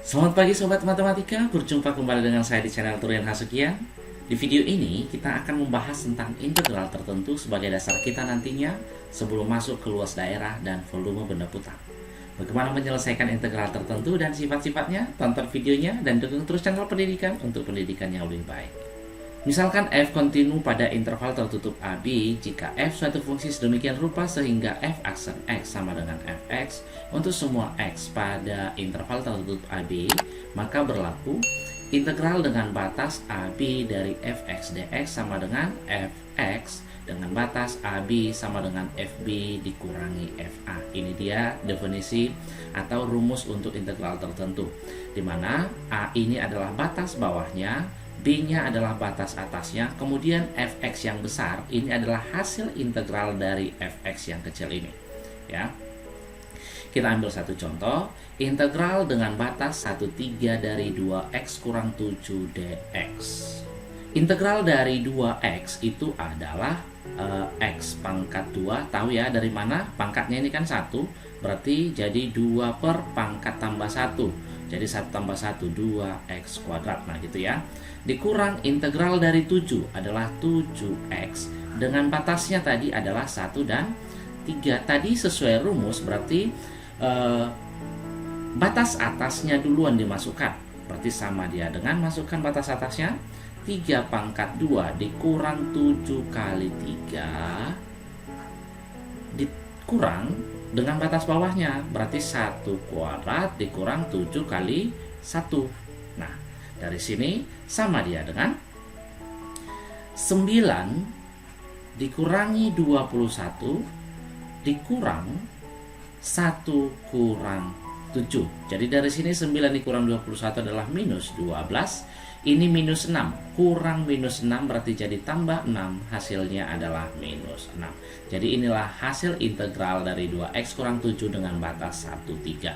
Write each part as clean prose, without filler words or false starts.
Selamat pagi Sobat Matematika, berjumpa kembali dengan saya di channel Turian Hasukian. Di video ini kita akan membahas tentang integral tertentu sebagai dasar kita nantinya sebelum masuk ke luas daerah dan volume benda putar. Bagaimana menyelesaikan integral tertentu dan sifat-sifatnya? Tonton videonya dan dukung terus channel pendidikan untuk pendidikan yang lebih baik. Misalkan f kontinu pada interval tertutup AB jika f suatu fungsi sedemikian rupa sehingga f aksen x sama dengan fx untuk semua x pada interval tertutup AB, maka berlaku integral dengan batas AB dari fx dx sama dengan fx dengan batas AB sama dengan fb dikurangi fa. Ini dia definisi atau rumus untuk integral tertentu, di mana a ini adalah batas bawahnya, B-nya adalah batas atasnya, kemudian fx yang besar ini adalah hasil integral dari fx yang kecil ini. Ya. Kita ambil satu contoh, integral dengan batas 1/3 dari 2x kurang 7 dx. Integral dari 2x itu adalah x pangkat 2, tahu ya dari mana? Pangkatnya ini kan 1, berarti jadi 2 per pangkat tambah 1. Jadi 1 tambah 1, 2x kuadrat. Nah gitu ya. Dikurang integral dari 7 adalah 7x. Dengan batasnya tadi adalah 1 dan 3. Tadi sesuai rumus berarti batas atasnya duluan dimasukkan. Berarti sama dia dengan masukkan batas atasnya. 3 pangkat 2 dikurang 7 kali 3 dikurang dengan batas bawahnya, berarti 1 kuadrat dikurang 7 kali 1. Nah, dari sini sama dia dengan 9 dikurangi 21 dikurang 1 kurang 7. Jadi dari sini 9 dikurang 21 adalah minus 12. Ini minus 6, kurang minus 6 berarti jadi tambah 6, hasilnya adalah minus 6. Jadi inilah hasil integral dari 2x kurang 7 dengan batas 1/3.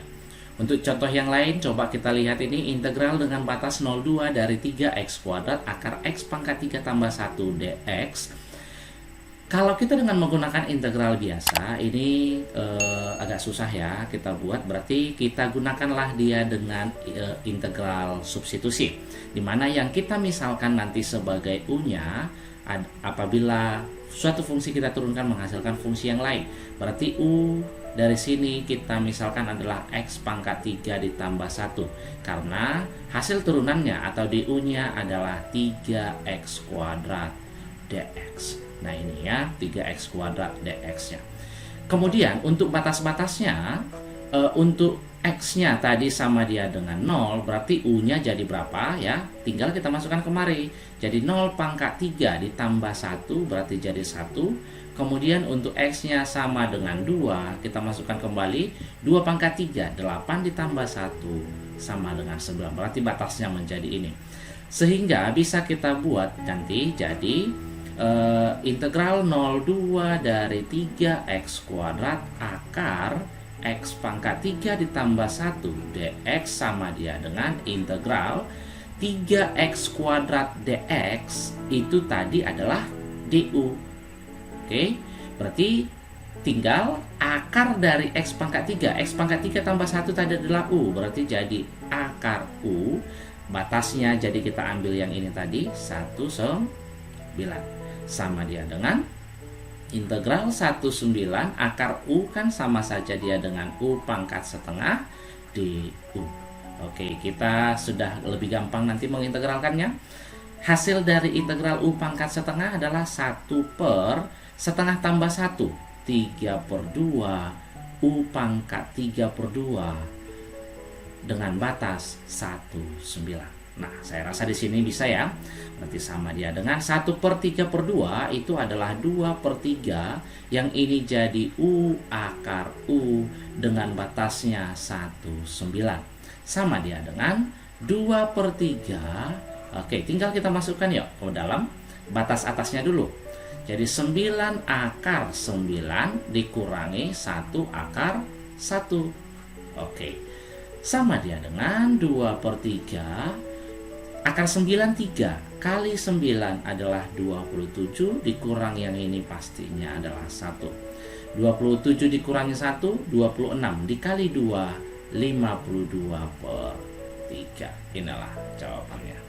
Untuk contoh yang lain, coba kita lihat ini integral dengan batas 0,2 dari 3x kuadrat akar x pangkat 3 tambah 1 dx. Kalau kita dengan menggunakan integral biasa, ini agak susah ya kita buat, berarti kita gunakanlah dia dengan integral substitusi, dimana yang kita misalkan nanti sebagai u-nya, apabila suatu fungsi kita turunkan menghasilkan fungsi yang lain, berarti u dari sini kita misalkan adalah x pangkat 3 ditambah 1, karena hasil turunannya atau du-nya adalah 3x kuadrat dx. Nah ini ya 3x kuadrat dx nya. Kemudian untuk batas-batasnya, untuk x-nya tadi sama dia dengan 0, berarti u-nya jadi berapa ya? Tinggal kita masukkan kemari. Jadi 0 pangkat 3 ditambah 1 berarti jadi 1. Kemudian untuk x-nya sama dengan 2, kita masukkan kembali 2 pangkat 3, 8 ditambah 1 sama dengan 9. Berarti batasnya menjadi ini. Sehingga bisa kita buat nanti jadi integral 0,2 dari 3x kuadrat akar x pangkat 3 ditambah 1 dx sama dia dengan integral 3x kuadrat dx itu tadi adalah du. Oke, berarti tinggal akar dari x pangkat 3. X pangkat 3 tambah 1 tadi adalah u, berarti jadi akar u. Batasnya jadi kita ambil yang ini tadi 1/9 sama dia dengan integral 1/9 akar u kan sama saja dia dengan u pangkat setengah du. Oke, kita sudah lebih gampang nanti mengintegralkannya. Hasil dari integral u pangkat setengah adalah 1 per setengah tambah 1, 3/2 u pangkat 3/2 dengan batas 1/9. Nah, saya rasa di sini bisa ya. Berarti sama dia dengan 1/3/2 itu adalah 2/3, yang ini jadi u akar u dengan batasnya 1/9. Sama dia dengan 2/3. Oke, tinggal kita masukkan yuk ke dalam batas atasnya dulu. Jadi 9 akar 9 dikurangi 1 akar 1. Oke. Sama dia dengan 2/3 akar 9 3 kali 9 /adalah 27 dikurang yang ini pastinya adalah 1. 27 dikurangi 1, 26 dikali 2, 52/1. 3. Inilah jawabannya.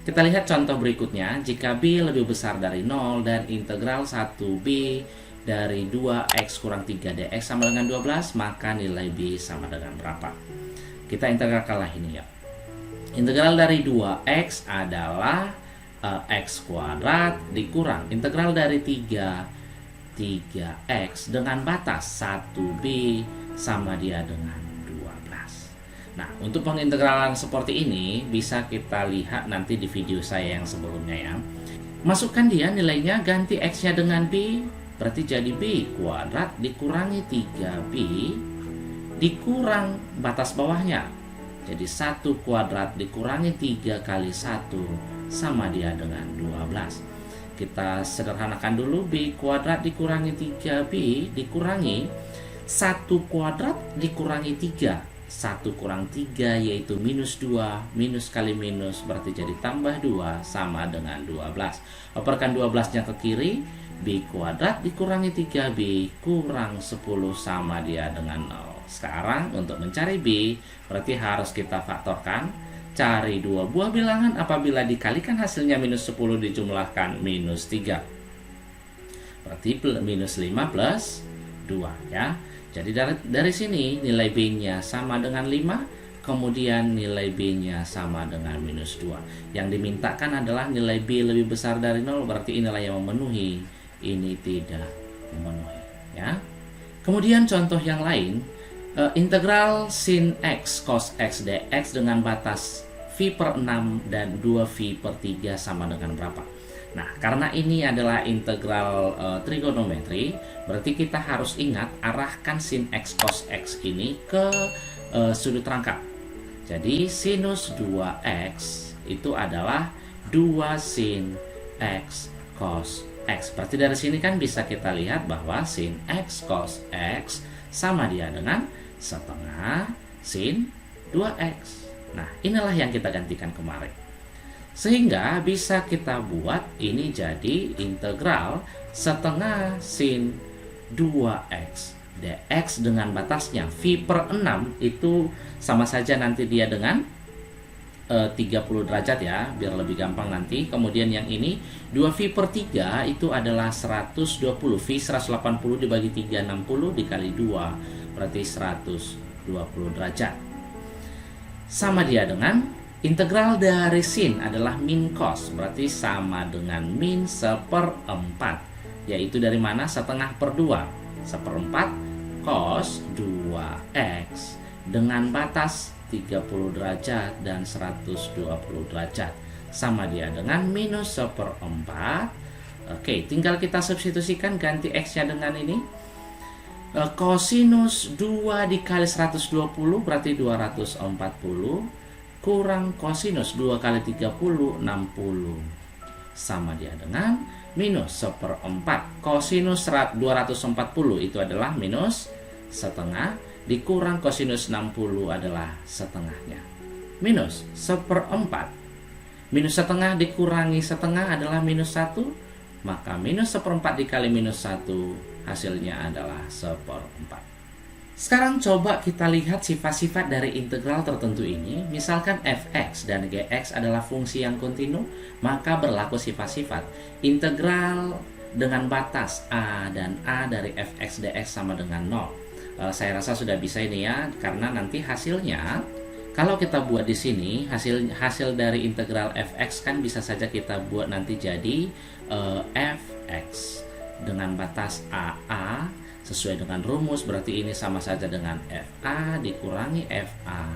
Kita lihat contoh berikutnya. Jika B lebih besar dari 0 dan integral 1B dari 2x kurang 3 dx sama dengan 12, maka nilai B sama dengan berapa? Kita integralkanlah ini ya. Integral dari 2x adalah x kuadrat dikurang integral dari 3x dengan batas 1b sama dia dengan 12. Nah, untuk pengintegralan seperti ini bisa kita lihat nanti di video saya yang sebelumnya ya. Masukkan dia nilainya, ganti x-nya dengan b, berarti jadi b kuadrat dikurangi 3b dikurang batas bawahnya. Jadi 1 kuadrat dikurangi 3 kali 1 sama dia dengan 12. Kita sederhanakan dulu, b kuadrat dikurangi 3b dikurangi 1 kuadrat dikurangi 3. 1 kurang 3 yaitu minus 2, minus kali minus berarti jadi tambah 2 sama dengan 12. Operkan 12-nya ke kiri, b kuadrat dikurangi 3b kurang 10 sama dia dengan 0. Sekarang untuk mencari b berarti harus kita faktorkan. Cari dua buah bilangan, apabila dikalikan hasilnya minus 10 dijumlahkan minus 3. Berarti minus 5 plus 2 ya. Jadi dari sini nilai b-nya sama dengan 5, kemudian nilai b-nya sama dengan minus 2. Yang dimintakan adalah nilai b lebih besar dari 0, berarti inilah yang memenuhi, ini tidak memenuhi ya. Kemudian contoh yang lain, integral sin x cos x dx dengan batas v per 6 dan 2v per 3 sama dengan berapa? Nah, karena ini adalah integral trigonometri, berarti kita harus ingat arahkan sin x cos x ini ke sudut rangkap. Jadi sinus 2x itu adalah 2 sin x cos x. Berarti dari sini kan bisa kita lihat bahwa sin x cos x sama dia dengan setengah sin 2x. Nah, inilah yang kita gantikan kemarin. Sehingga bisa kita buat ini jadi integral setengah sin 2x dx dengan batasnya v per 6 itu sama saja nanti dia dengan 30 derajat ya, biar lebih gampang nanti. Kemudian yang ini 2v per 3 itu adalah 120, v 180 dibagi 3 60 dikali 2 berarti 120 derajat. Sama dia dengan integral dari sin adalah min cos, berarti sama dengan min 1/4, yaitu dari mana? Setengah per 2, 1/4 cos 2x dengan batas 30 derajat dan 120 derajat. Sama dia dengan minus 1/4. Oke, tinggal kita substitusikan, ganti x-nya dengan ini. Kosinus 2 dikali 120 berarti 240 kurang kosinus 2 kali 30 60 sama dia dengan minus 1/4. Kosinus 240 itu adalah minus setengah dikurang kosinus 60 adalah setengahnya. Minus 1/4. Minus setengah dikurangi setengah adalah minus 1, maka minus 1/4 dikali minus 1 hasilnya adalah 1/4. Sekarang coba kita lihat sifat-sifat dari integral tertentu ini. Misalkan fx dan gx adalah fungsi yang kontinu, maka berlaku sifat-sifat integral dengan batas a dan a dari fx dx sama dengan 0. Saya rasa sudah bisa ini ya, karena nanti hasilnya kalau kita buat di sini hasil dari integral fx kan bisa saja kita buat nanti jadi fx dengan batas AA sesuai dengan rumus, berarti ini sama saja dengan FA dikurangi FA,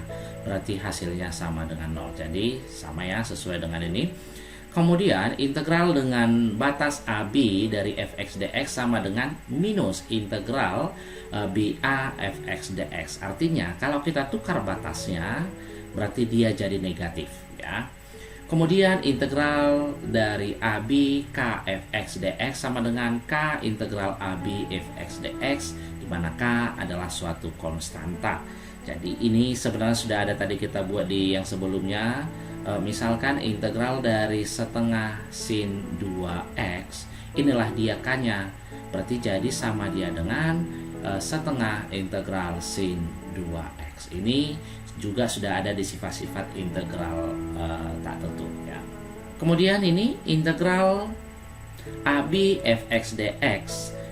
berarti hasilnya sama dengan 0. Jadi sama ya, sesuai dengan ini. Kemudian integral dengan batas AB dari fx dx sama dengan minus integral BA fx dx. Artinya kalau kita tukar batasnya berarti dia jadi negatif ya. Kemudian integral dari AB K fx dx sama dengan K integral AB fx dx, di mana K adalah suatu konstanta. Jadi ini sebenarnya sudah ada tadi kita buat di yang sebelumnya. Misalkan integral dari setengah sin 2x, inilah dia K-nya, berarti jadi sama dia dengan setengah integral sin 2x. Ini juga sudah ada di sifat-sifat integral tak tentu ya. Kemudian ini integral AB fx dx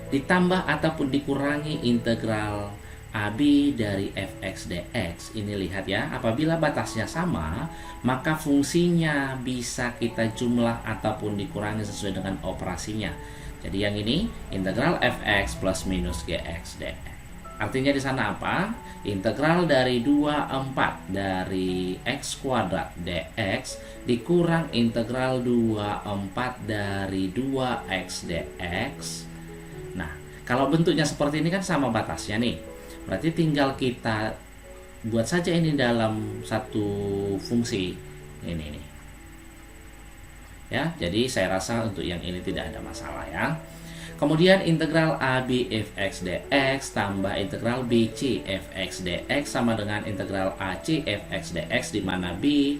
ditambah ataupun dikurangi integral AB dari fx dx. Ini lihat ya, apabila batasnya sama, maka fungsinya bisa kita jumlah ataupun dikurangi sesuai dengan operasinya. Jadi yang ini integral fx plus minus gx dx. Artinya di sana apa? Integral dari 24 dari x kuadrat dx dikurang integral 24 dari 2x dx. Nah, kalau bentuknya seperti ini kan sama batasnya nih. Berarti tinggal kita buat saja ini dalam satu fungsi. Ini nih. Ya, jadi saya rasa untuk yang ini tidak ada masalah ya. Kemudian integral AB fx dx tambah integral BC fx dx sama dengan integral AC fx dx, di mana B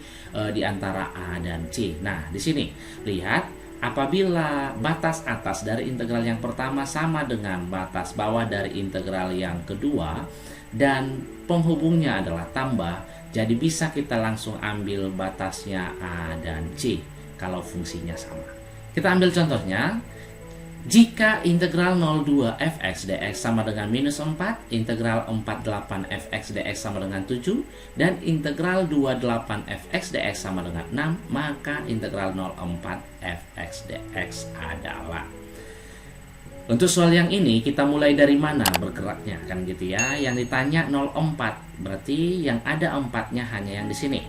di antara A dan C. Nah, di sini lihat, apabila batas atas dari integral yang pertama sama dengan batas bawah dari integral yang kedua dan penghubungnya adalah tambah, jadi bisa kita langsung ambil batasnya A dan C kalau fungsinya sama. Kita ambil contohnya. Jika integral 02 fx dx sama dengan minus 4, integral 48 fx dx sama dengan 7, dan integral 28 fx dx sama dengan 6, maka integral 04 fx dx adalah. Untuk soal yang ini kita mulai dari mana bergeraknya kan gitu ya. Yang ditanya 04, berarti yang ada 4-nya hanya yang di sini.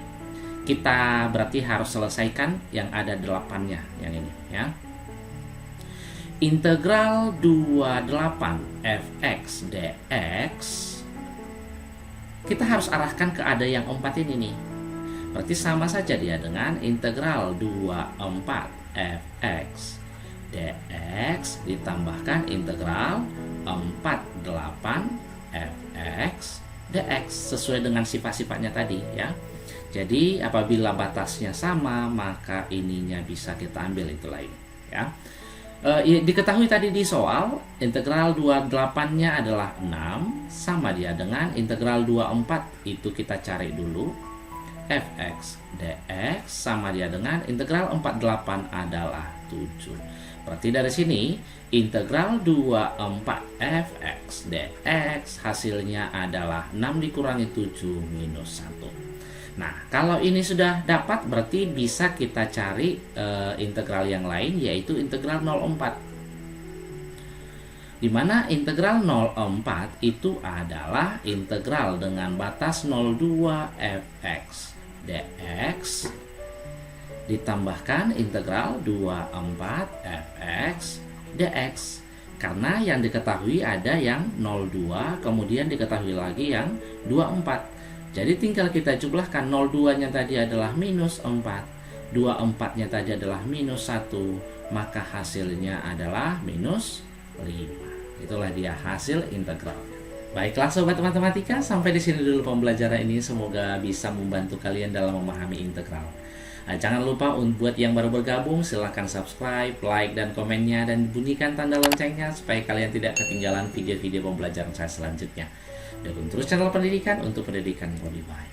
Kita berarti harus selesaikan yang ada 8-nya yang ini ya. Integral 28 fx dx kita harus arahkan ke ada yang 4 ini nih. Berarti sama saja dia dengan integral 24 fx dx ditambahkan integral 48 fx dx sesuai dengan sifat-sifatnya tadi ya. Jadi apabila batasnya sama, maka ininya bisa kita ambil, itulah ini ya. Diketahui tadi di soal integral 28-nya adalah 6, sama dia dengan integral 24, itu kita cari dulu, fx dx sama dia dengan integral 48 adalah 7. Berarti dari sini integral 24 fx dx hasilnya adalah 6 dikurangi 7 minus 1. Nah, kalau ini sudah dapat, berarti bisa kita cari integral yang lain, yaitu integral 04. Dimana integral 04 itu adalah integral dengan batas 02 fx dx ditambahkan integral 24 fx dx. Karena yang diketahui ada yang 02, kemudian diketahui lagi yang 24. Jadi tinggal kita jumlahkan, 02-nya tadi adalah minus 4, 24-nya tadi adalah minus 1, maka hasilnya adalah minus 5. Itulah dia hasil integral. Baiklah sobat matematika, sampai di sini dulu pembelajaran ini, semoga bisa membantu kalian dalam memahami integral. Nah, jangan lupa buat yang baru bergabung, silahkan subscribe, like, dan komennya, dan bunyikan tanda loncengnya supaya kalian tidak ketinggalan video-video pembelajaran saya selanjutnya. Dukung terus channel pendidikan untuk pendidikan yang lebih baik.